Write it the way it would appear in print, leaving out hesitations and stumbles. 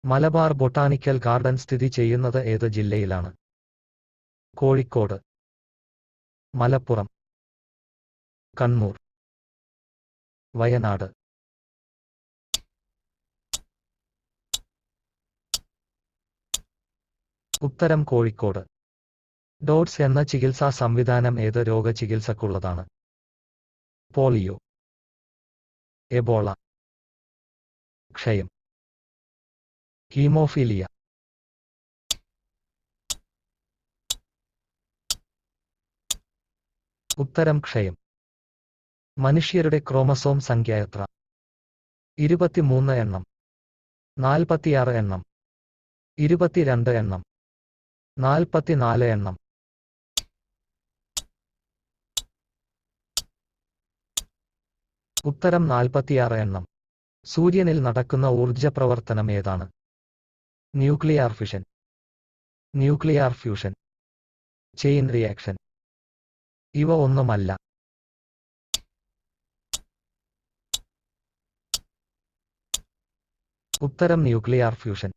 Malabar botanical garden സ്ഥിതി ചെയ്യുന്നത് ഏത് ജില്ലയിലാണ്? കോഴിക്കോട്, മലപ്പുറം, കണ്ണൂർ, വയനാട്. ഉത്തരം കോഴിക്കോട്. ഡോട്സ് എന്ന ചികിത്സാ സംവിധാനം ഏത് രോഗചികിത്സക്കുള്ളതാണ്? പോളിയോ, എബോള, ക്ഷയം, ഹീമോഫീലിയ. ഉത്തരം ക്ഷയം. മനുഷ്യരുടെ ക്രോമസോം സംഖ്യ എത്ര? 23 എണ്ണം, 46 എണ്ണം, 22 എണ്ണം, 44 എണ്ണം. ഉത്തരം 46 എണ്ണം. സൂര്യനിൽ നടക്കുന്ന ഊർജ്ജ പ്രവർത്തനം ഏതാണ്? Nuclear fission, nuclear fusion, chain reaction. ഇവ ഒന്നുമല്ല. ഉത്തരം ന്യൂക്ലിയർ ഫ്യൂഷൻ.